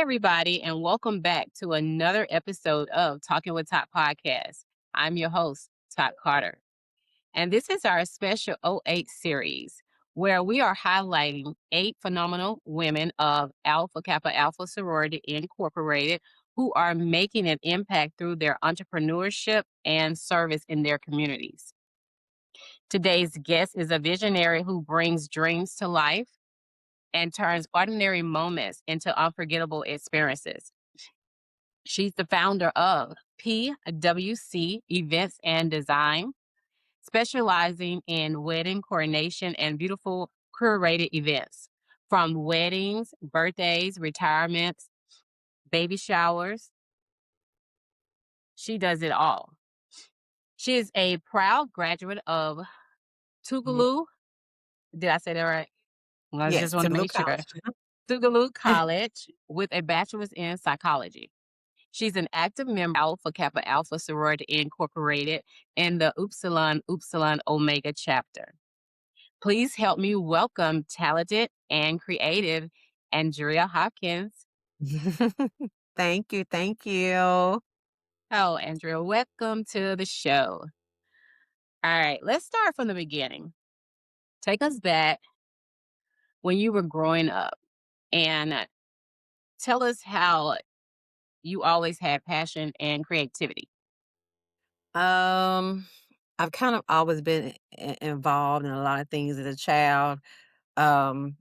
Everybody, and welcome back to another episode of Talking with Top Podcast. I'm your host, Top Carter, and this is our special '08 series where we are highlighting 8 phenomenal women of Alpha Kappa Alpha Sorority Incorporated who are making an impact through their entrepreneurship and service in their communities. Today's guest is a visionary who brings dreams to life and turns ordinary moments into unforgettable experiences. She's the founder of PWC Events and Design, specializing in wedding coordination and beautiful curated events, from weddings, birthdays, retirements, baby showers. She does it all. She is a proud graduate of Mhm. Tougaloo. Did I say that right? I Yes, just want to to Blue make sure. College. Tougaloo College with a bachelor's in psychology. She's an active member of Alpha Kappa Alpha Sorority Incorporated and the Upsilon Upsilon Omega chapter. Please help me welcome talented and creative Andrea Hopkins. Thank you, thank you. Oh, Andrea, welcome to the show. All right, let's start from the beginning. Take us back when you were growing up and tell us how you always had passion and creativity. Um, I've kind of always been involved in a lot of things as a child. Um,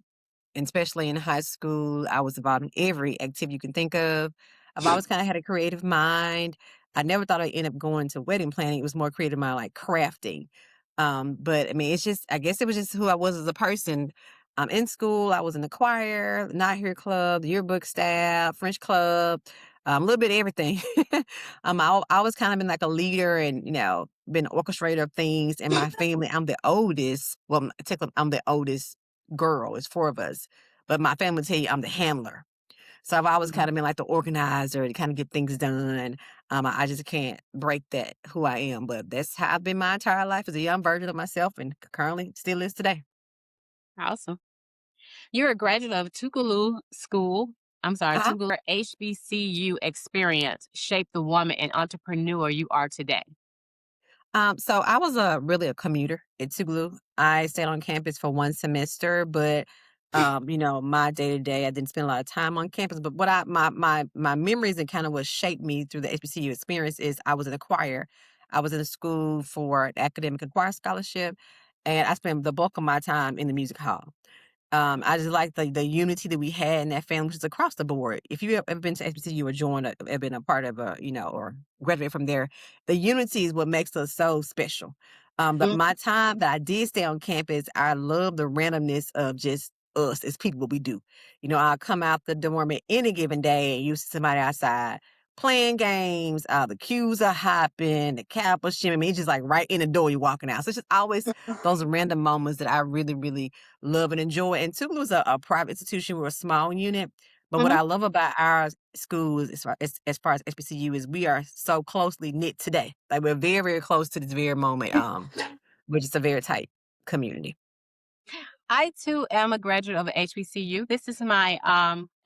and especially in high school, I was involved in every activity you can think of. I've always kind of had a creative mind. I never thought I'd end up going to wedding planning. It was more creative mind, like crafting. But I mean, it's just, I guess it was just who I was as a person. In school, I was in the choir, the Not Here Club, the yearbook staff, French club, a little bit of everything. I always kind of been like a leader and, been an orchestrator of things in my family. I'm the oldest. Well, technically, I'm the oldest girl. It's four of us. But my family tell you I'm the handler. So I've always kind Mhm. of been like the organizer to kind of get things done. I just can't break that who I am. But that's how I've been my entire life as a young version of myself and currently still is today. Awesome. You're a graduate of Tougaloo School. I'm sorry, Uh-huh. Tougaloo HBCU experience shaped the woman and entrepreneur you are today. So I was really a commuter at Tougaloo. I stayed on campus for one semester, but my day to day, I didn't spend a lot of time on campus. But what I my memories and kind of what shaped me through the HBCU experience is I was in a choir. I was in a school for an academic and choir scholarship, and I spent the bulk of my time in the music hall. I just like the unity that we had in that family, which is across the board. If you have ever been to HBCU or joined, have been a part of or graduate from there, the unity is what makes us so special. But Mhm. my time that I did stay on campus, I love the randomness of just us as people, what we do. I'll come out the dorm at any given day and you see somebody outside playing games. The cues are hopping, the cap is shimming. I mean, it's just like right in the door you're walking out. So it's just always those random moments that I really, really love and enjoy. And Tulu is a private institution. We're a small unit. But what Mhm. I love about our school as far as HBCU is we are so closely knit today. Like we're very, very close to this very moment. We're just a very tight community. I too am a graduate of a HBCU. This is my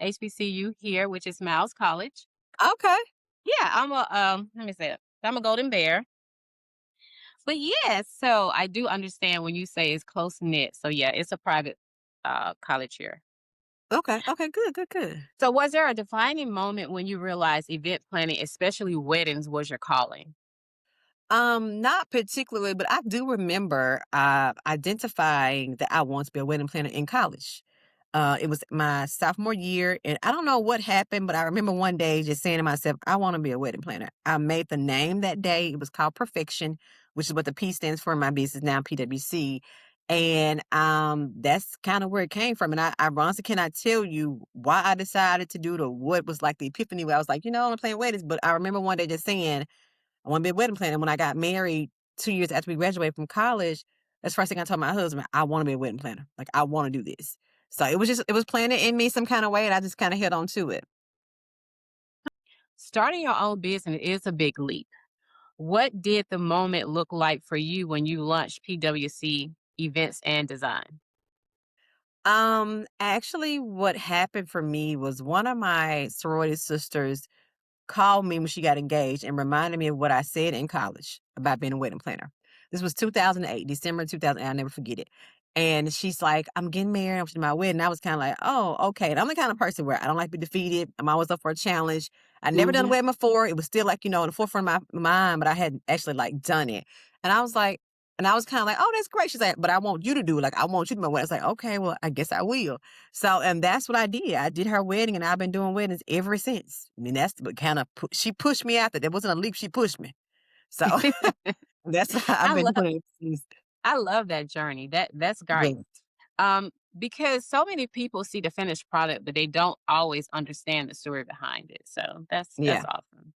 HBCU here, which is Miles College. Okay. Yeah, I'm a let me say it. I'm a Golden Bear. But yes, so I do understand when you say it's close knit. So yeah, it's a private college here. Okay. Okay. Good. Good. Good. So was there a defining moment when you realized event planning, especially weddings, was your calling? Not particularly, but I do remember identifying that I want to be a wedding planner in college. It was my sophomore year, and I don't know what happened, but I remember one day just saying to myself, I want to be a wedding planner. I made the name that day. It was called Perfection, which is what the P stands for in my business now, PWC. And that's kind of where it came from. And I honestly cannot tell you why I decided to do it or what was like the epiphany where I was like, I'm playing weddings. But I remember one day just saying, I want to be a wedding planner. When I got married 2 years after we graduated from college, that's the first thing I told my husband. I want to be a wedding planner. Like I want to do this. So it was planted in me some kind of way, and I just kind of held on to it. Starting your own business is a big leap. What did the moment look like for you when you launched PWC Events and Design? Actually, what happened for me was one of my sorority sisters called me when she got engaged and reminded me of what I said in college about being a wedding planner. This was 2008, December 2008. I'll never forget it. And she's like, I'm getting married. I'm to my wedding. I was kind of like, oh, okay. And I'm the kind of person where I don't like to be defeated. I'm always up for a challenge. I'd never done a Mhm. wedding before. It was still like, in the forefront of my mind, but I hadn't actually like done it. And I was like, and I was kind of like, oh, that's great. She's like, but I want you to do it. Like, I want you to do my wedding. I was like, okay, well, I guess I will. So, and that's what I did. I did her wedding, and I've been doing weddings ever since. I mean, that's what kind of she pushed me out there. There wasn't a leap; she pushed me. So that's why I've I been love doing it since. I love that journey. That's great. Great. Because so many people see the finished product, but they don't always understand the story behind it. So that's Yeah, awesome.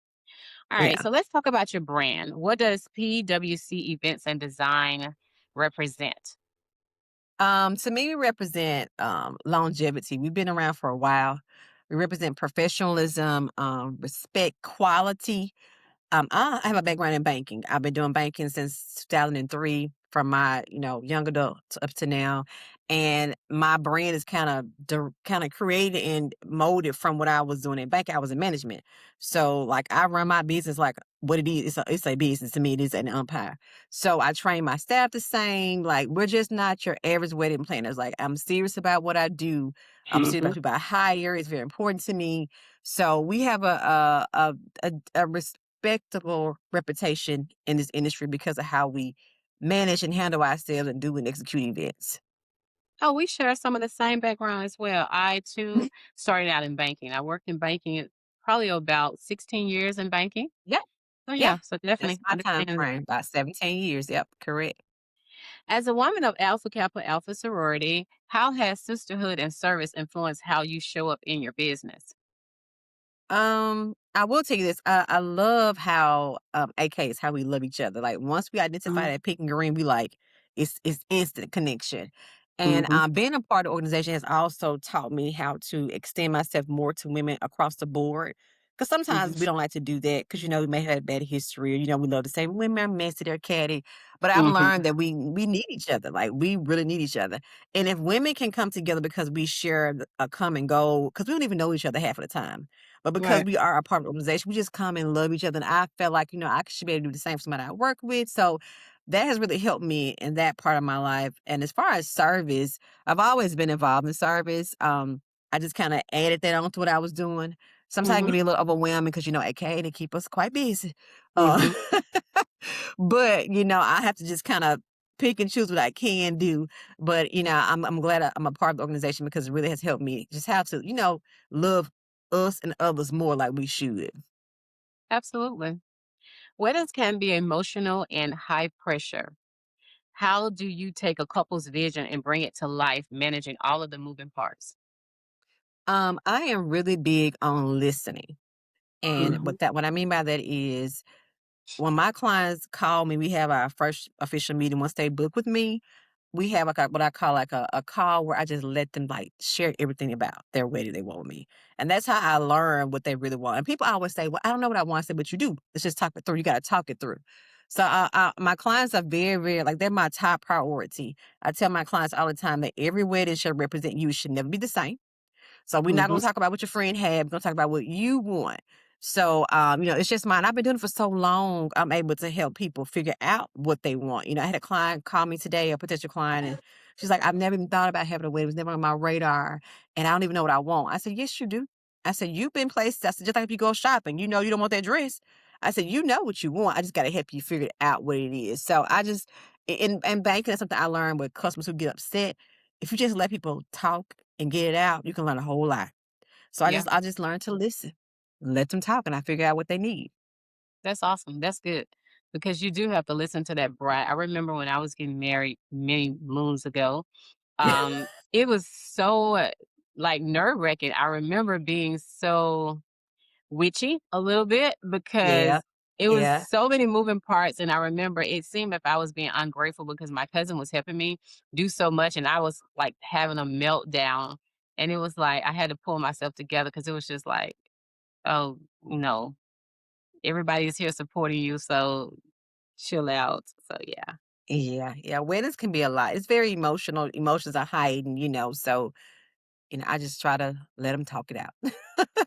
All right, yeah. so let's talk about your brand. What does PWC Events and Design represent? To me, we represent longevity. We've been around for a while. We represent professionalism, respect, quality. I have a background in banking. I've been doing banking since 2003 from my, young adult up to now. And my brand is kind of created and molded from what I was doing in banking. I was in management. So like I run my business like what it is. It's a business to me. It is an empire. So I train my staff the same. Like we're just not your average wedding planners. Like I'm serious about what I do. I'm serious about Mhm. people I hire. It's very important to me. So we have a respectable reputation in this industry because of how we manage and handle ourselves and do and execute events. Oh, we share some of the same background as well. I too started out in banking. I worked in banking probably about 16 years in banking. Yeah, So yeah. yeah, so That's definitely my time understand. frame, about 17 years. Yep, correct. As a woman of Alpha Kappa Alpha sorority, how has sisterhood and service influenced how you show up in your business? I will tell you this. I love how AK is how we love each other. Like once we identify Mhm. that pink and green, we like it's instant connection. And Mhm. being a part of the organization has also taught me how to extend myself more to women across the board. Because Mhm. sometimes we don't like to do that because we may have a bad history. Or, we love to say women are messy, they're catty. But I've Mhm. learned that we need each other. Like we really need each other. And if women can come together because we share a common goal, because we don't even know each other half of the time, but because Right. we are a part of the organization, we just come and love each other. And I felt like, I should be able to do the same for somebody I work with. So that has really helped me in that part of my life. And as far as service, I've always been involved in service. I just kind of added that on to what I was doing. Sometimes it can Mhm. be a little overwhelming because, AKA, they keep us quite busy. Uh, Mhm. but, I have to just kind of pick and choose what I can do. But, I'm glad I'm a part of the organization because it really has helped me just how to, love us and others more like we should. Absolutely. Weddings can be emotional and high pressure. How do you take a couple's vision and bring it to life, managing all of the moving parts? I am really big on listening. And Mhm. what I mean by that is when my clients call me, we have our first official meeting. Once they book with me, we have like what I call like a call where I just let them like share everything about their wedding they want with me. And that's how I learn what they really want. And people always say, well, I don't know what I want. I say, but you do. Let's just talk it through. You got to talk it through. So my clients are very, very, like they're my top priority. I tell my clients all the time that every wedding should represent you. It should never be the same. So we're not Mhm. gonna talk about what your friend had. We're gonna talk about what you want. So, it's just mine. I've been doing it for so long. I'm able to help people figure out what they want. I had a client call me today, a potential client, and she's like, "I've never even thought about having a wedding. It was never on my radar, and I don't even know what I want." I said, "Yes, you do." I said, "You've been places." I said, "Just like if you go shopping, you don't want that dress." I said, "You know what you want. I just got to help you figure out what it is." So I just in banking, that's something I learned with customers who get upset. If you just let people talk and get it out, you can learn a whole lot. So Yeah, I just learned to listen, let them talk, and I figure out what they need. that's awesome. That's good because you do have to listen to that bride. I remember when I was getting married many moons ago. It was so like nerve wracking. I remember being so witchy a little bit Yeah, because it was yeah. so many moving parts. And I remember it seemed like I was being ungrateful because my cousin was helping me do so much and I was like having a meltdown. And it was like I had to pull myself together because it was just like, oh, no, everybody is here supporting you. So chill out. So yeah. Yeah, yeah, weddings can be a lot. It's very emotional. Emotions are heightened, so, I just try to let them talk it out.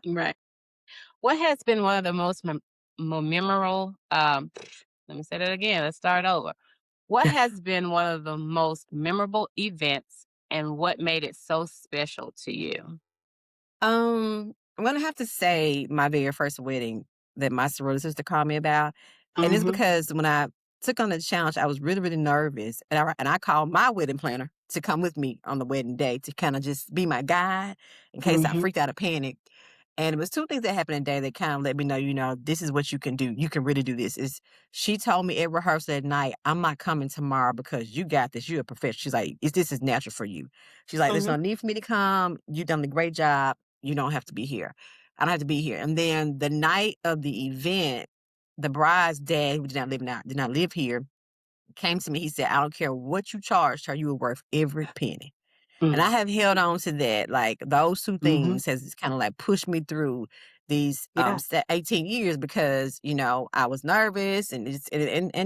Right. What has been one of the most memorable, let me say that again, let's start over. What has been one of the most memorable events and what made it so special to you? I'm gonna have to say my very first wedding that my sorority sister called me about, and it's Mhm, because when I took on the challenge, I was really, really nervous, and I called my wedding planner to come with me on the wedding day to kind of just be my guide in case I mhm, freaked out or panicked. And it was two things that happened today that kind of let me know, this is what you can do. You can really do this. Is she told me at rehearsal at night, I'm not coming tomorrow because you got this. You're a professional. She's like, this is natural for you. She's like, there's mhm. no need for me to come. You've done a great job. You don't have to be here. I don't have to be here. And then the night of the event, the bride's dad, who did not live here, came to me. He said, I don't care what you charged her, you were worth every penny. And I Mm, have held on to that. Like those two mhm. things has kind of like pushed me through these Yeah. 18 years because, I was nervous and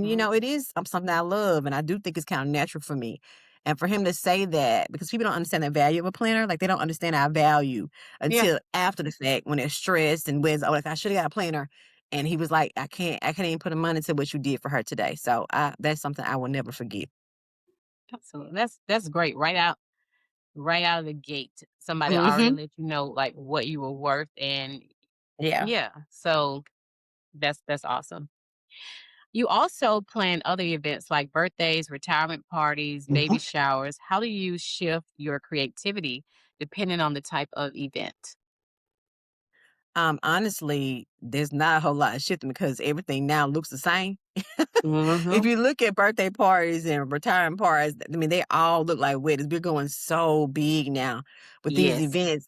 Mhm. it is something I love and I do think it's kind of natural for me. And for him to say that because people don't understand the value of a planner, like they don't understand our value Yeah, until after the fact when they're stressed and when oh like I should have got a planner. And he was like, I can't even put a money to what you did for her today. So that's something I will never forget. absolutely. That's great. Right out of the gate. Somebody already Hmm. let you know like what you were worth and Yeah. yeah. So that's awesome. You also plan other events like birthdays, retirement parties, baby showers. How do you shift your creativity depending on the type of event? Honestly, there's not a whole lot of shifting because everything now looks the same. If Mhm. you look at birthday parties and retirement parties, I mean, they all look like weddings. We're going so big now with these Yes. events.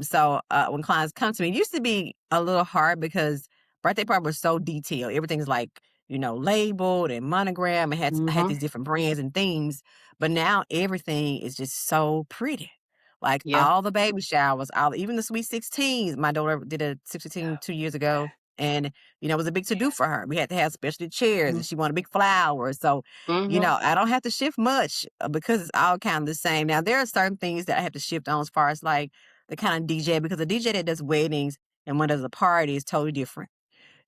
So when clients come to me, it used to be a little hard because birthday party was so detailed. Everything's like, labeled and monogram. I had Mhm. these different brands and themes, but now everything is just so pretty. Like Yeah. all the baby showers, even the sweet 16s. My daughter did a 16 2 years ago. And it was a big to do for her. We had to have specialty chairs Mhm. and she wanted big flowers. So, Mhm. I don't have to shift much because it's all kind of the same. Now, there are certain things that I have to shift on as far as like the kind of DJ, because the DJ that does weddings and when does a party is totally different.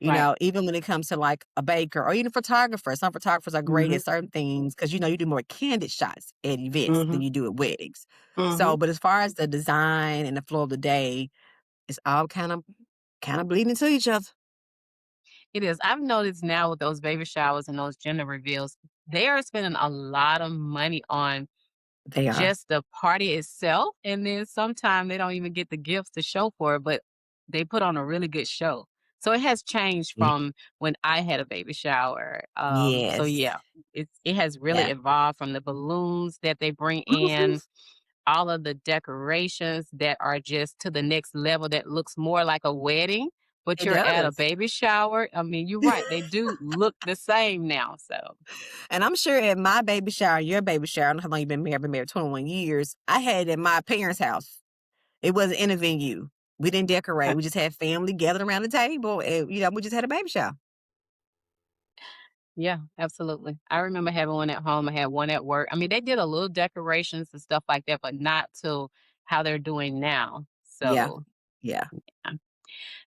Right. Even when it comes to like a baker or even photographers, some photographers are great Mhm. at certain things because, you do more candid shots at events than Mhm. you do at weddings. So, Mhm. but as far as the design and the flow of the day, it's all kind of bleeding into each other. It is. I've noticed now with those baby showers and those gender reveals, they are spending a lot of money on They are. just the party itself, and then sometimes they don't even get the gifts to show for it, but they put on a really good show. So it has changed Ye from when I had a baby shower. So yes. yeah, it has really Yeah. evolved from the balloons that they bring Mhm. in, all of the decorations that are just to the next level that looks more like a wedding, but It you're at a does. baby shower. I mean, you're right. They do look the same now. So And I'm sure at my baby shower, your baby shower, I don't know how long you've been married. I've been married 21 years. I had it at my parents' house. It wasn't in a venue. We didn't decorate. We just had family gathered around the table and, we just had a baby shower. yeah, absolutely. I remember having one at home. I had one at work. I mean, they did a little decorations and stuff like that, but not to how they're doing now. Yeah. So, Yeah. yeah.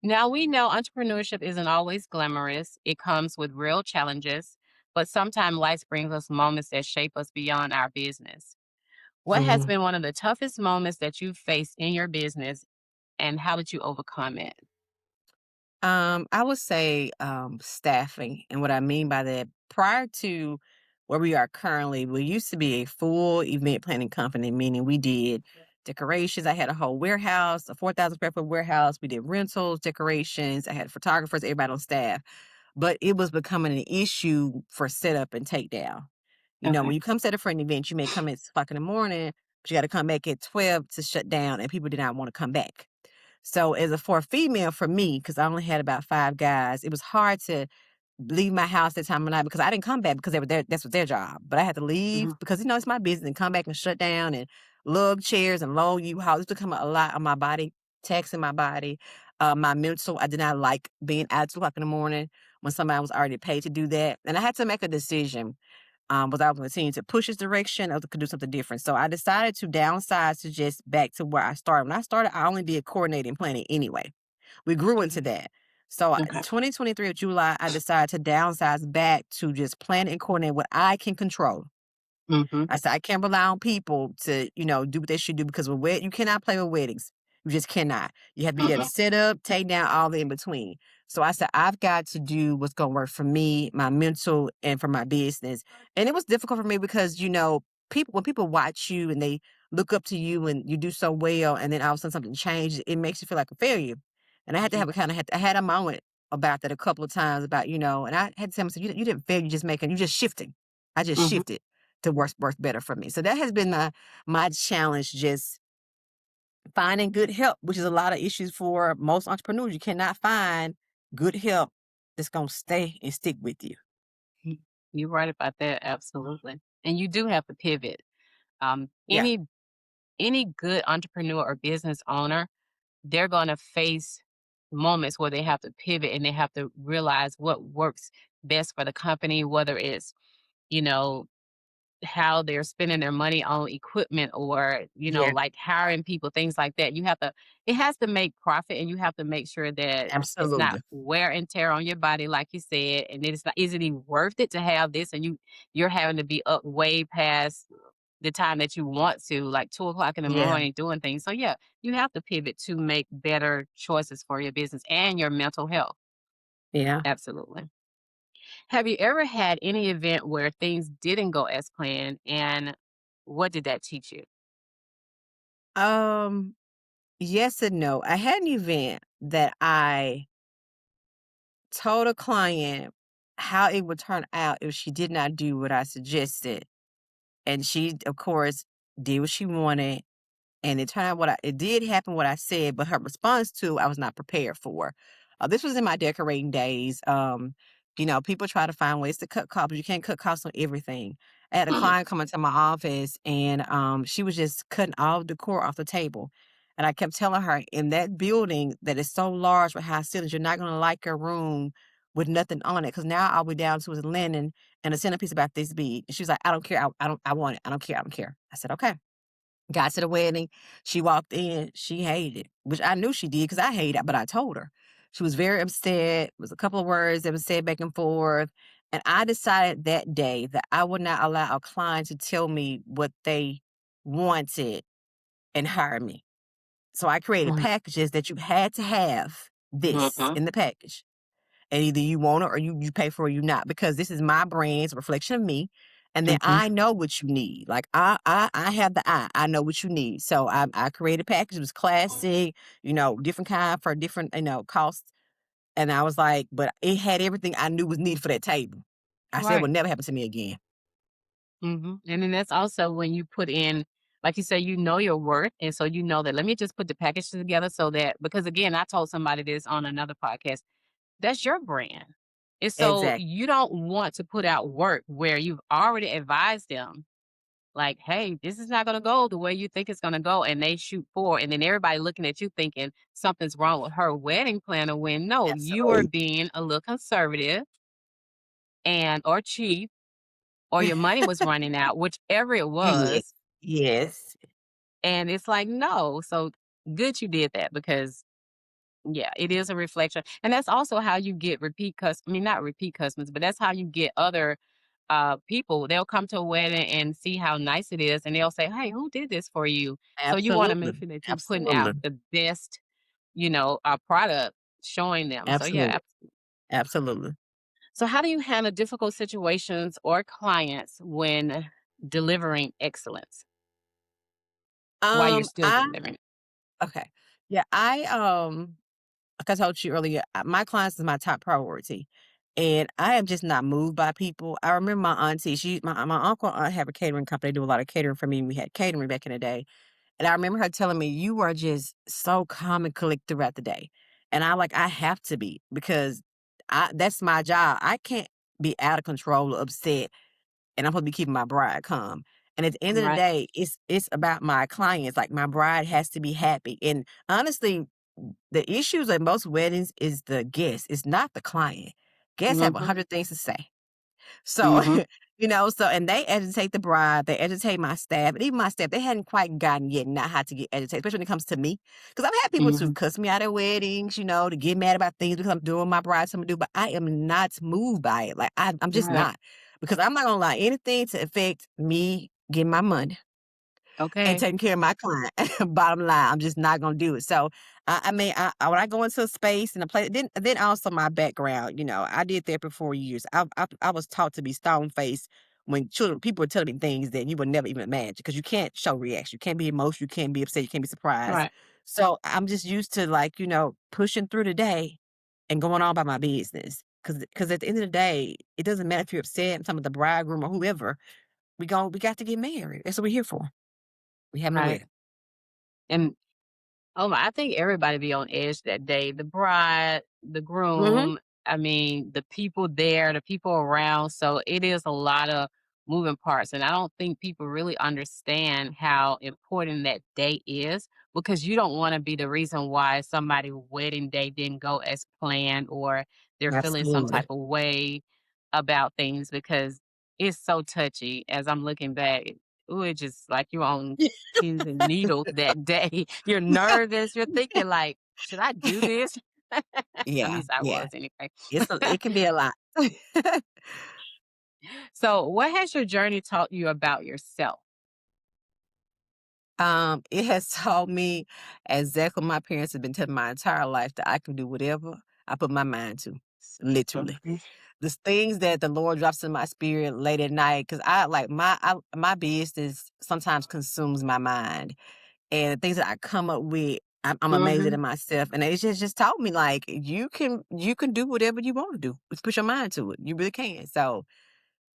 Now we know entrepreneurship isn't always glamorous. It comes with real challenges, but sometimes life brings us moments that shape us beyond our business. What has Mhm. been one of the toughest moments that you've faced in your business and how did you overcome it? I would say staffing. And what I mean by that, prior to where we are currently, we used to be a full event planning company, meaning we did decorations. I had a whole warehouse, a 4,000 square foot warehouse. We did rentals, decorations. I had photographers, everybody on staff. But it was becoming an issue for setup and takedown. Okay. When you come set up for an event, you may come at 6 o'clock in the morning, but you got to come back at 12 to shut down, and people did not want to come back. So for a female, for me, because I only had about 5 guys, it was hard to leave my house that time of night because I didn't come back because they were there. That's was their job. But I had to leave Mhm. because it's my business and come back and shut down and lug chairs and load U-Hauls. It's become a lot on my body, taxing my body, my mental. I did not like being out at 2 o'clock in the morning when somebody was already paid to do that. And I had to make a decision. Was I going to continue to push this direction or could do something different? So I decided to downsize to just back to where I started. When I started, I only did coordinating planning anyway. We grew into Mhm. that. So Okay. 2023 of July, I decided to downsize back to just plan and coordinate what I can control. Mhm. I said, I can't rely on people to, do what they should do because you cannot play with weddings. You just cannot. You have to be able to Mm-mm. set up, take down, all the in between. So I said, I've got to do what's going to work for me, my mental, and for my business. And it was difficult for me because, people, when people watch you and they look up to you and you do so well, and then all of a sudden something changes, it makes you feel like a failure. And I had to Mhm. have I had a moment about that a couple of times about, and I had to tell myself, you didn't fail, you just shifting. I just Mhm. shifted to work better for me. So that has been my challenge, just finding good help, which is a lot of issues for most entrepreneurs. You cannot find good help that's gonna stay and stick with you. Mm. You're right about that, absolutely. And you do have to pivot. Um, Yeah, any any good entrepreneur or business owner, they're gonna face moments where they have to pivot and they have to realize what works best for the company, whether it's, you know, how they're spending their money on equipment or, yeah, like hiring people, things like that. It has to make profit and you have to make sure that it's not absolutely. wear and tear on your body, like you said. And it's not, is it even worth it to have this? And you're having to be up way past the time that you want to, like 2 o'clock in the Yeah, morning doing things. So yeah, you have to pivot to make better choices for your business and your mental health. yeah. Absolutely. Have you ever had any event where things didn't go as planned, and what did that teach you? Um, yes and no. I had an event that I told a client how it would turn out if she did not do what I suggested. And she, of course, did what she wanted. And it turned out it did happen what I said, but her response to I was not prepared for. This was in my decorating days. People try to find ways to cut costs, but you can't cut costs on everything. I had a Mm, client come into my office and she was just cutting all the decor off the table. And I kept telling her in that building that is so large with high ceilings, you're not gonna like your room with nothing on it. Cause now all we down to is linen and a centerpiece about this big. And she was like, I don't care. I want it. I don't care. I don't care. I said, okay. Got to the wedding. She walked in. She hated it, which I knew she did because I hate it, but I told her. She was very upset. It was a couple of words that was said back and forth. And I decided that day that I would not allow a client to tell me what they wanted and hire me. So I created mm, packages that you had to have this mhm, in the package. And either you want it or you pay for it or you not, because this is my brand, it's a reflection of me. And then mhm. I know what you need. Like I have the eye. I know what you need. So I created a package. It was classic, different kind for different, costs. And I was like, but it had everything I knew was needed for that table. I said it Right. would never happen to me again. And then that's also when you put in, like you say, you know your worth. And so you know that let me just put the package together so that, because again, I told somebody this on another podcast, that's your brand. And so Exactly. you don't want to put out work where you've already advised them, like, hey, this is not going to go the way you think it's going to go. And they shoot forward. And then everybody looking at you thinking something's wrong with her wedding planner when no, you were Absolutely. being a little conservative and or cheap or your money was running out, whichever it Yes. was. Yes. And it's like, no. So good you did that because yeah, it is a reflection. And that's also how you get I mean, not repeat customers, but that's how you get other people. They'll come to a wedding and see how nice it is and they'll say, hey, who did this for you? So you want to make Absolutely. sure that you're putting out Absolutely. the best, product showing them. So yeah. Absolutely. Absolutely. So how do you handle difficult situations or clients when delivering excellence while you're still I delivering? okay. Yeah, like I told you earlier, my clients is my top priority. And I am just not moved by people. I remember my auntie, my uncle and aunt have a catering company, do a lot of catering for me. And we had catering back in the day. And I remember her telling me, you are just so calm and collected throughout the day. And I have to be because that's my job. I can't be out of control or upset and I'm supposed to be keeping my bride calm. And at the end of the Right. day, it's about my clients. Like my bride has to be happy. And honestly, the issues at most weddings is the guest. It's not the client. Guests have a Hmm. hundred things to say. So, Mhm. so and they educate the bride, they educate my staff, and even my staff, they hadn't quite gotten yet not how to get educated, especially when it comes to me. Because I've had people to Mhm. cuss me out at weddings, to get mad about things because I'm doing my bride something to do, but I am not moved by it. Like I'm just Right. not. Because I'm not gonna allow anything to affect me getting my money and Okay. taking care of my client. Bottom line, I'm just not gonna do it. So, when I go into a space and a place, then also my background. I did therapy for 4 years. I was taught to be stone faced when people were telling me things that you would never even imagine because you can't show reaction, you can't be emotional, you can't be upset, you can't be surprised. Right. So I'm just used to like pushing through the day and going on about my business. Because at the end of the day, it doesn't matter if you're upset. I'm talking about the bridegroom or whoever. We got to get married. That's what we're here for. We having a Right. wedding. And oh my, I think everybody be on edge that day. The bride, the Mhm. groom, I mean, the people there, the people around. So it is a lot of moving parts. And I don't think people really understand how important that day is because you don't want to be the reason why somebody's wedding day didn't go as planned or they're feeling some type Absolutely. of way about things because it's so touchy as I'm looking back. Ooh, it just like you're on pins and needles that day. You're nervous. You're thinking like, "Should I do this?" At Yeah, least I yeah. was anyway. It can be a lot. So, what has your journey taught you about yourself? It has taught me exactly what my parents have been telling me my entire life that I can do whatever I put my mind to, literally. Mhm. The things that the Lord drops in my spirit late at night, because my business sometimes consumes my mind, and the things that I come up with, I'm amazed Mhm. at myself, and it's just taught me like you can do whatever you want to do. Just put your mind to it. You really can. So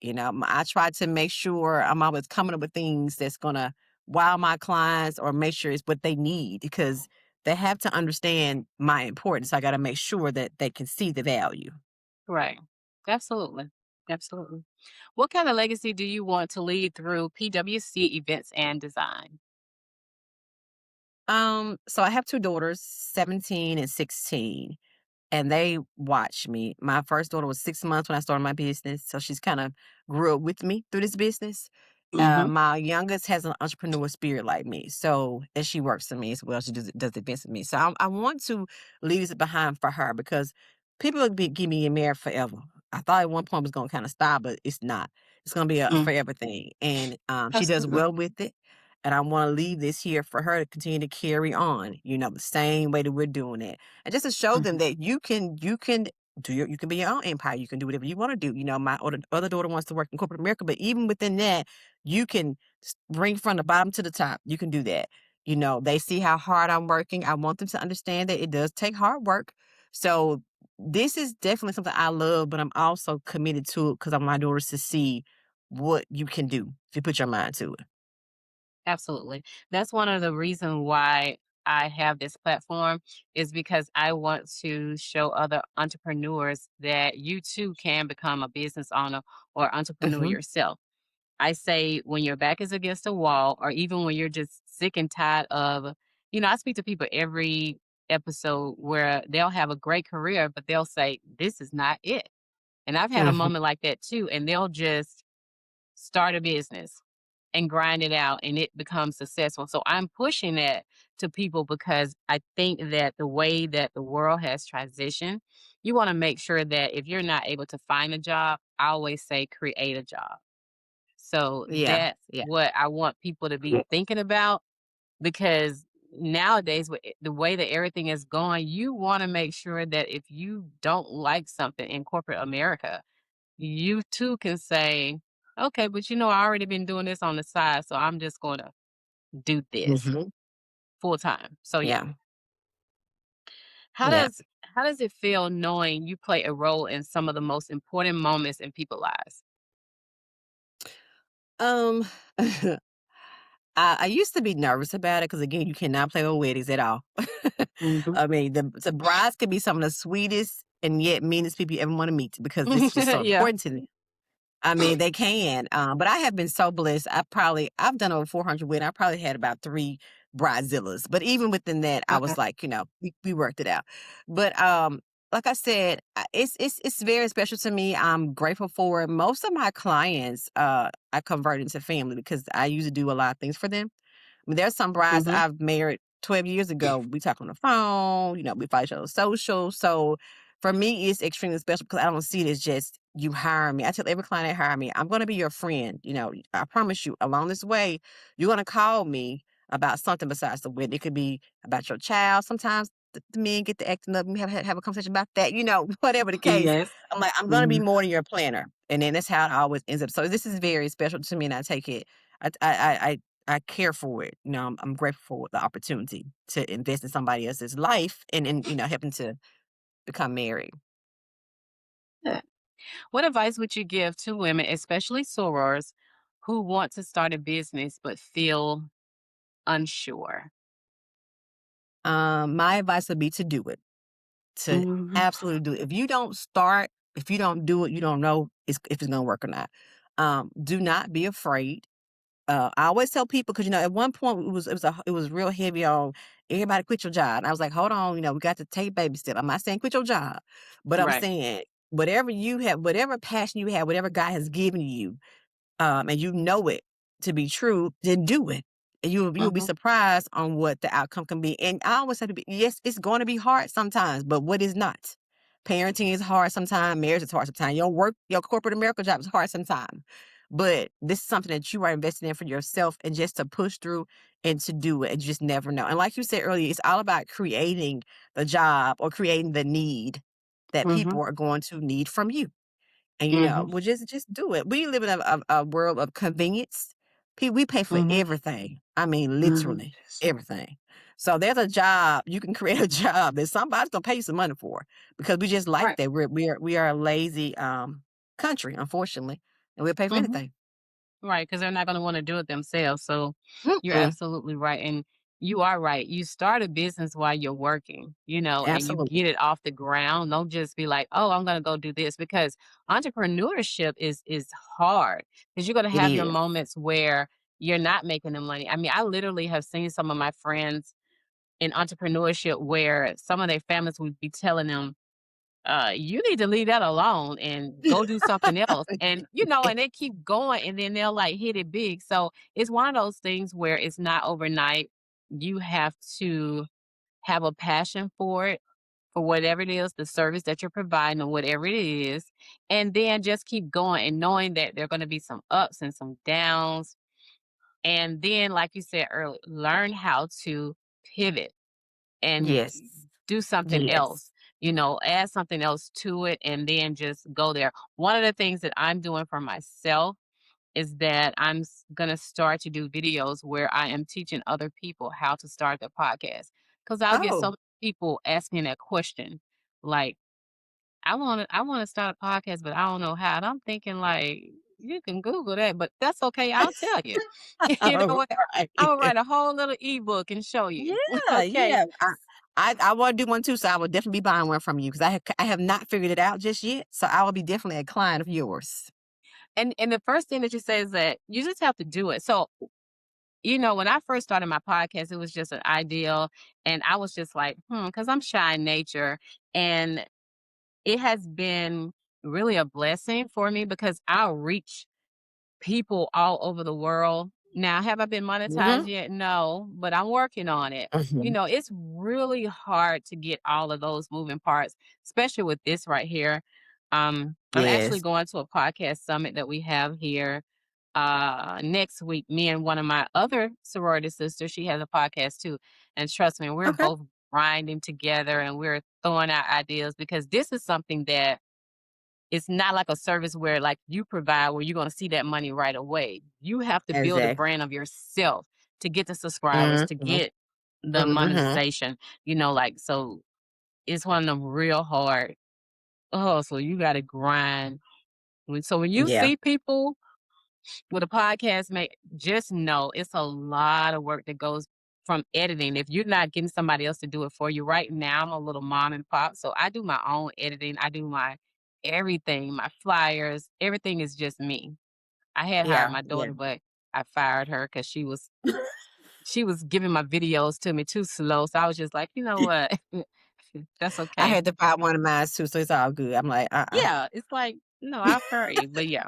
I try to make sure I'm always coming up with things that's gonna wow my clients or make sure it's what they need because they have to understand my importance. I got to make sure that they can see the value. Right. Absolutely. Absolutely. What kind of legacy do you want to lead through PWC Events and Design? So I have two daughters, 17 and 16. And they watch me. My first daughter was 6 months when I started my business, so she's kinda grew up with me through this business. Mhm. My youngest has an entrepreneur spirit like me, so and she works for me as well, she does events with me. So I want to leave this behind for her because people will be keep me married forever. I thought at one point it was gonna kinda stop, but it's not. It's gonna be a Mm. forever thing, and, she does Absolutely. well with it, and I wanna leave this here for her to continue to carry on, the same way that we're doing it. And just to show them Mhm. that you can be your own empire. You can do whatever you want to do. My other daughter wants to work in corporate America, but even within that, you can bring from the bottom to the top. You can do that. They see how hard I'm working. I want them to understand that it does take hard work. So this is definitely something I love, but I'm also committed to it because I want my daughters to see what you can do if you put your mind to it. Absolutely. That's one of the reasons why I have this platform is because I want to show other entrepreneurs that you too can become a business owner or entrepreneur Hmm. yourself. I say when your back is against a wall or even when you're just sick and tired of, I speak to people every episode where they'll have a great career, but they'll say, this is not it. And I've had a Hmm. moment like that too. And they'll just start a business and grind it out and it becomes successful. So I'm pushing that to people because I think that the way that the world has transitioned, you want to make sure that if you're not able to find a job, I always say create a job. So Yeah. that's Yeah. what I want people to be thinking about because nowadays with the way that everything is going, you want to make sure that if you don't like something in corporate America, you too can say, "Okay, but I already been doing this on the side, so I'm just gonna do this Hmm. full time." So yeah. Yeah. How Yeah. does how does it feel knowing you play a role in some of the most important moments in people's lives? Um, I used to be nervous about it because again, you cannot play with weddings at all. Mhm. I mean, the brides could be some of the sweetest and yet meanest people you ever want to meet because it's just so Yeah. important to them. I mean, they can, but I have been so blessed. I've done over 400 weddings. I probably had about 3 bridezillas, but even within that, I was Okay. like, we worked it out. But, like I said, it's very special to me. I'm grateful for it. Most of my clients, I convert into family because I usually do a lot of things for them. I mean, there's some brides Mhm. I've married 12 years ago. We talk on the phone, we fight each other social. So for me, it's extremely special because I don't see it as just you hire me. I tell every client that hire me, I'm going to be your friend. I promise you, along this way, you're going to call me about something besides the wedding. It could be about your child. Sometimes the men get to acting up and we have a conversation about that, whatever the case. Yes. I'm like, I'm going to be Mhm. more than your planner. And then that's how it always ends up. So this is very special to me and I take it. I care for it. I'm grateful for the opportunity to invest in somebody else's life and helping to become married. Yeah. What advice would you give to women, especially sorors, who want to start a business but feel unsure? My advice would be to do it, to Mhm. absolutely do it. If you don't start, if you don't do it, you don't know if it's going to work or not. Do not be afraid. I always tell people because at one point it was real heavy on everybody quit your job. And I was like, hold on, we got to take baby step. I'm not saying quit your job, but I'm Right. saying whatever you have, whatever passion you have, whatever God has given you, and you know it to be true, then do it. And you'll be Mhm. surprised on what the outcome can be. And I always have to be, yes, it's going to be hard sometimes, but what is not? Parenting is hard sometimes, marriage is hard sometimes, your corporate America job is hard sometimes. But this is something that you are investing in for yourself and just to push through and to do it and you just never know. And like you said earlier, it's all about creating the job or creating the need that Mhm. people are going to need from you. And, Mhm. well, just do it. We live in a world of convenience. We pay for Mhm. everything. I mean, Mhm. literally everything. So there's a job you can create a job that somebody's gonna pay you some money for because we just like Right. that. We are a lazy country, unfortunately, and we'll pay for Mhm. anything. Right, because 'cause they're not gonna wanna do it themselves, so you're Mm-mm. absolutely right, and you are right. You start a business while you're working, and you Absolutely, get it off the ground. Don't just be like, "Oh, I'm gonna go do this," because entrepreneurship is hard. Because 'cause you're gonna it have your is. moments where you're not making the money. I mean, I literally have seen some of my friends in entrepreneurship where some of their families would be telling them, you need to leave that alone and go do something else. And they keep going and then they'll like hit it big. So it's one of those things where it's not overnight. You have to have a passion for whatever it is, the service that you're providing or whatever it is. And then just keep going and knowing that there are going to be some ups and some downs. And then, like you said earlier, learn how to pivot and Yes, do something yes. else, add something else to it and then just go there. One of the things that I'm doing for myself is that I'm going to start to do videos where I am teaching other people how to start their podcast. Because I'll get so Oh, many people asking that question, like, I want to start a podcast, but I don't know how. And I'm thinking like, you can Google that, but that's okay. I'll tell you. You know all what? right. I will write a whole little ebook and show you. Yeah, Okay. yeah. I wanna do one too, so I would definitely be buying one from you because I have not figured it out just yet, so I will be definitely a client of yours. And the first thing that you say is that you just have to do it. So, when I first started my podcast, it was just an ideal. And I was just like, because I'm shy in nature. And it has been really a blessing for me because I'll reach people all over the world. Now, have I been monetized Mhm, yet? No, but I'm working on it. mhm. It's really hard to get all of those moving parts, especially with this right here. I'm actually Yes. going to a podcast summit that we have here next week. Me and one of my other sorority sisters, she has a podcast too. And trust me, we're Okay. both grinding together and we're throwing out ideas because this is something that it's not like a service where like you provide where you're gonna see that money right away. You have to build a Exactly. brand of yourself to get the subscribers, to Mhm, get the mhm. monetization, like so it's one of them real hard. Oh, so you gotta grind. So when you Yeah. see people with a podcast, just know it's a lot of work that goes from editing. If you're not getting somebody else to do it for you, right now I'm a little mom and pop, so I do my own editing. I do my everything, my flyers, everything is just me. I had hired Yeah, my yeah. daughter, but I fired her because she was giving my videos to me too slow. So I was just like, you know what? That's I okay. had to find one of mine too, so it's all good. I'm like, Yeah, it's like, no, I'll hurry, but yeah.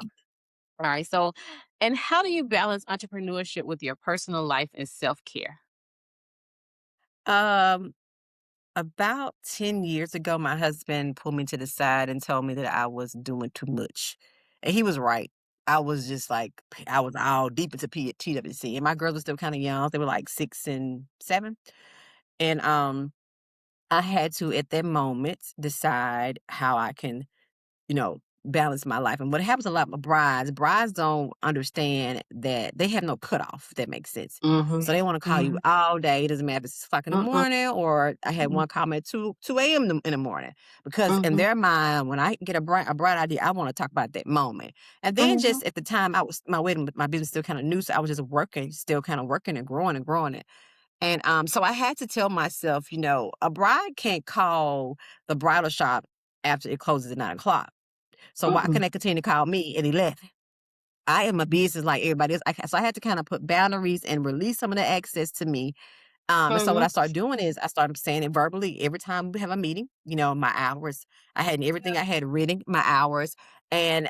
All right. So, and how do you balance entrepreneurship with your personal life and self care? Um, about 10 years ago, my husband pulled me to the side and told me that I was doing too much. And he was right. I was just like, I was all deep into TWC, and my girls were still kind of young. They were like 6 and 7. And I had to, at that moment, decide how I can, balance my life. And what happens a lot with brides don't understand that they have no cutoff, if that makes sense. Mhm. So they want to call you Mhm. all day. It doesn't matter if it's 6 o'clock in the Mm-mm. morning, or I had Mhm. one comment 2 a.m. In the morning. Because in Mhm. their mind, when I get a bright idea, I want to talk about that moment. And then Mhm. just at the time my business still kind of new. So I was just working, still kind of working and growing and growing it. And so I had to tell myself, a bride can't call the bridal shop after it closes at 9 o'clock. So why can Mm-mm. they continue to call me at 11? I am a business like everybody else. So I had to kind of put boundaries and release some of the access to me. And so what Mhm. I started doing is I started saying it verbally every time we have a meeting, my hours. I had everything I had written, my hours. And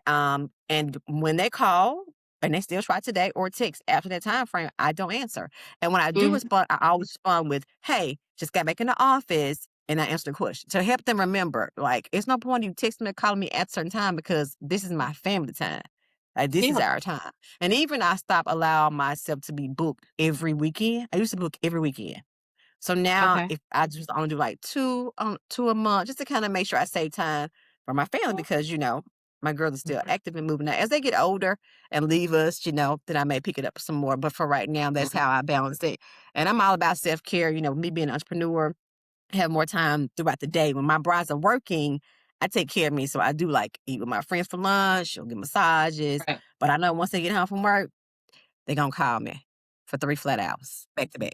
when they call and they still try today or text after that time frame, I don't answer. And when I do Mhm. respond, I always respond with, "Hey, just got back in the office." And I answer the question to help them remember, like, it's no point you texting me or calling me at a certain time because this is my family time. Like, this is Yeah. our time. And even I stopped allowing myself to be booked every weekend. I used to book every weekend. So now Okay. if I just only do like two a month, just to kind of make sure I save time for my family because, my girls are still active and moving out. As they get older and leave us, then I may pick it up some more. But for right now, that's Mhm. how I balance it. And I'm all about self-care, me being an entrepreneur, have more time throughout the day. When my brides are working, I take care of me. So I do like eat with my friends for lunch or get massages. Right. But I know once they get home from work, they're gonna call me for 3 flat hours back to back.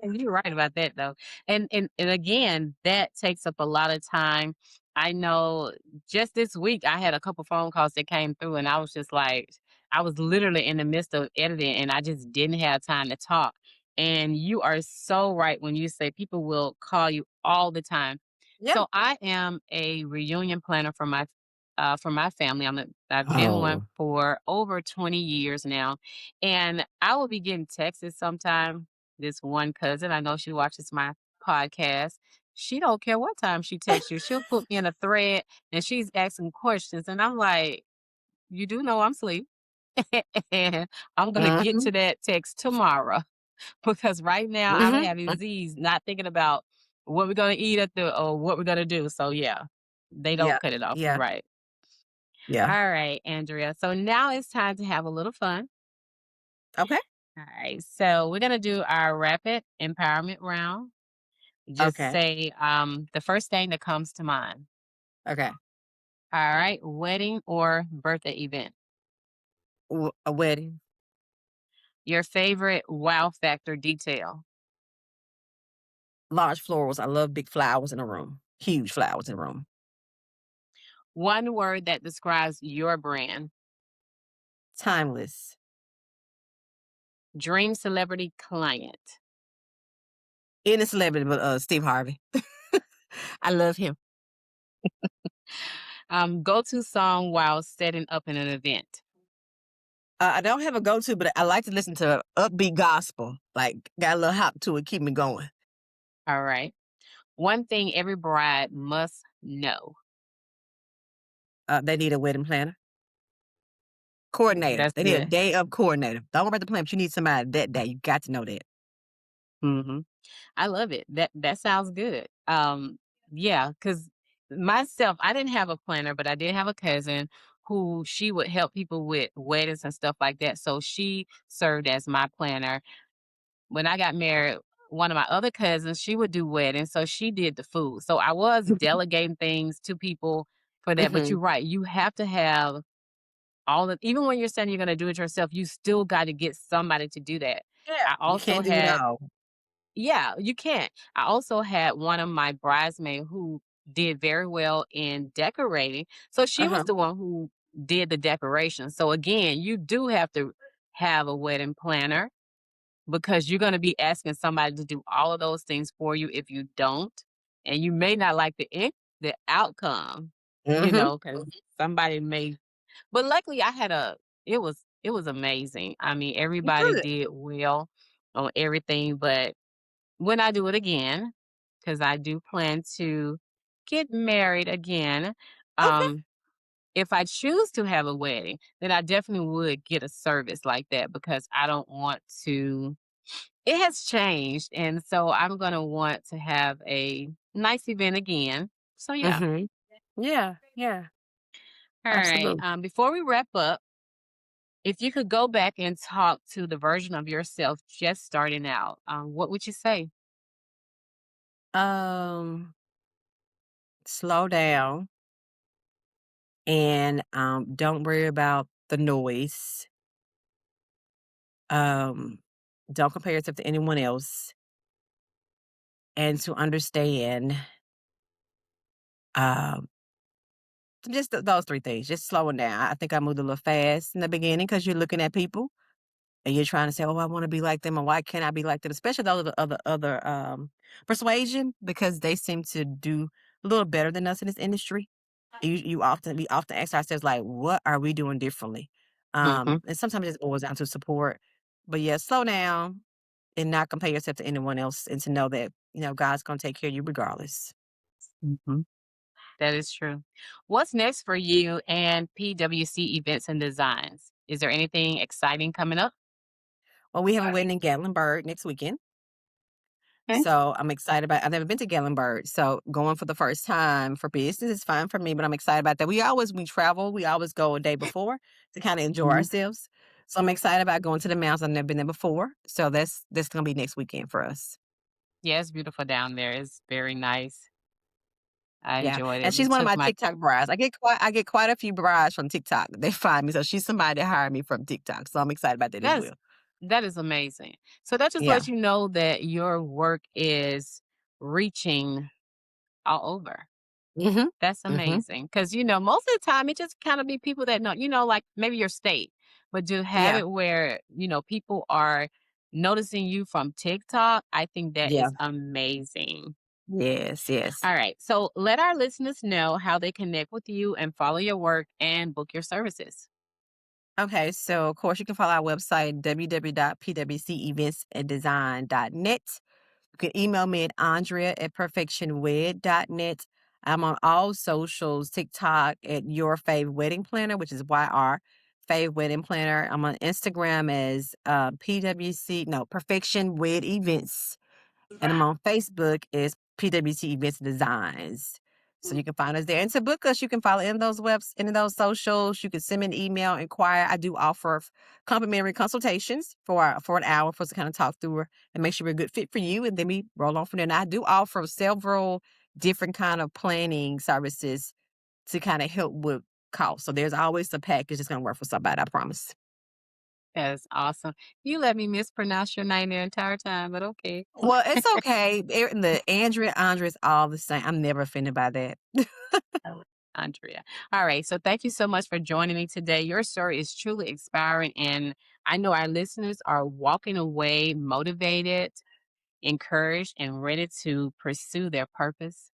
You're right about that though. And again, that takes up a lot of time. I know just this week I had a couple phone calls that came through and I was just like I was literally in the midst of editing and I just didn't have time to talk. And you are so right when you say people will call you all the time. Yeah. So I am a reunion planner for my family. I've been one Oh. for over 20 years now. And I will be getting texts sometime. This one cousin, I know she watches my podcast. She don't care what time she texts you. She'll put me in a thread and she's asking questions. And I'm like, you do know I'm asleep. And I'm gonna get Mhm. to that text tomorrow because right now I'm Mhm. having Z's not thinking about what we're gonna eat at the or what we're gonna do. So yeah, they Yeah. don't cut it off. You're Yeah. right. Yeah. All right, Andrea. So now it's time to have a little fun. Okay. All right. So we're gonna do our rapid empowerment round. Just Okay. say the first thing that comes to mind. Okay. All right. Wedding or birthday event. A wedding. Your favorite wow factor detail. Large florals. I love big flowers in a room. Huge flowers in a room. One word that describes your brand. Timeless. Dream celebrity client. Any celebrity but Steve Harvey. I love him. Go to song while setting up in an event. I don't have a go-to, but I like to listen to upbeat gospel. Like, got a little hop to it, keep me going. All right. One thing every bride must know. They need a wedding planner. Coordinator. That's They need a good. day of coordinator. Don't worry about the plan, but you need somebody that day. You got to know that. I love it. That sounds good. Yeah, because myself, I didn't have a planner, but I did have a cousin who she would help people with weddings and stuff like that. So she served as my planner. When I got married, one of my other cousins, she would do weddings, so she did the food. So I was delegating things to people for that. But Mhm. you're right, you have to have all of even when you're saying you're gonna do it yourself, you still got to get somebody to do that. Yeah. I You also can't do it had all. yeah, you can't. I also had one of my bridesmaids who did very well in decorating. So she was Uh-huh. the one who did the decoration. So again, you do have to have a wedding planner because you're going to be asking somebody to do all of those things for you if you don't. and you may not like the outcome, Mhm. because somebody may, but luckily I had a it was amazing. I mean, everybody Good. did well on everything, but when I do it again, because I do plan to get married again, Okay. um, if I choose to have a wedding, then I definitely would get a service like that because I don't want to it has changed, and so I'm gonna want to have a nice event again. So, yeah. Mhm. Yeah, yeah, Alright, absolutely. before we wrap up, if you could go back and talk to the version of yourself just starting out, what would you say? Um, Slow down and, don't worry about the noise. Um, don't compare yourself to anyone else, and to understand, um, just those 3 things, just slowing down. I think I moved a little fast in the beginning because 'cause you're looking at people and you're trying to say, "Oh, I wanna be like them, or why can't I be like them?" Especially those of the other, persuasion, because they seem to do a little better than us in this industry. We often ask ourselves, like, "What are we doing differently?" Mhm. And sometimes it just boils down to support. But, yeah, slow down and not compare yourself to anyone else, and to know that, God's gonna take care of you regardless. Mhm. That is true. What's next for you and PWC Events and Designs? Is there anything exciting coming up? Well, we have a wedding in Gatlinburg next weekend, Okay. so I'm excited about I've never been to Gatlinburg, so going for the first time for business is fine for me, but I'm excited about that. We travel, we always go a day before to kinda enjoy Mhm. ourselves. So I'm excited about going to the mountains. I've never been there before, so that's gonna be next weekend for us. Yeah, it's beautiful down there. It's very nice. I Yeah, enjoyed it. and We she's one of took my my TikTok brides. I get quite a few brides from TikTok. They find me, so she's somebody that hired me from TikTok, so I'm excited about that as That's well. that is amazing. So that just Yeah. lets you know that your work is reaching all over. Mhm. That's Mhm. amazing. Because most of the time, it just kinda be people that know like, maybe your state, but to have Yeah. it where, people are noticing you from TikTok, I think that Yeah. is amazing. Yes, yes. Alright, so let our listeners know how they connect with you and follow your work and book your services. Okay, so, of course, you can follow our website, www.pwceventsanddesign.net. You can email me at Andrea@perfectionwed.net. I'm on all socials, TikTok at Your Fave Wedding Planner, which is YR Fave Wedding Planner. I'm on Instagram as PWC, no, Perfection Wed Events. And I'm on Facebook as PWC Events Designs. So you can find us there. And to book us, you can follow in those in those socials. You can send me an email, inquire. I do offer complimentary consultations for an hour for us to kind of talk through her and make sure we're a good fit for you. And then we roll on from there. And I do offer several different kind of planning services to kind of help with cost. So there's always a package that's gonna work for somebody, I promise. That is awesome. You let me mispronounce your name the entire time, but okay. Well, it's okay. The Andrea is all the same. I'm never offended by that. Oh, Andrea. All right. So thank you so much for joining me today. Your story is truly inspiring, and I know our listeners are walking away motivated, encouraged, and ready to pursue their purpose.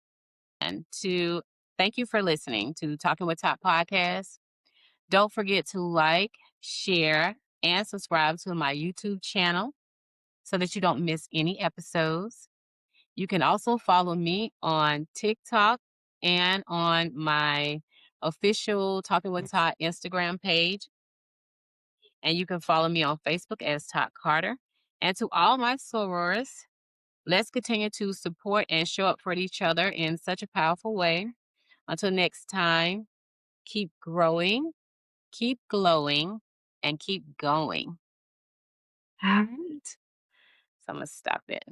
And to thank you for listening to Talking with Top Podcast. Don't forget to like, share, and subscribe to my YouTube channel so that you don't miss any episodes. You can also follow me on TikTok and on my official Talking with Todd Instagram page. And you can follow me on Facebook as Todd Carter. And to all my sorors, let's continue to support and show up for each other in such a powerful way. Until next time, keep growing, keep glowing, and keep going. All right. So I'm going to stop it.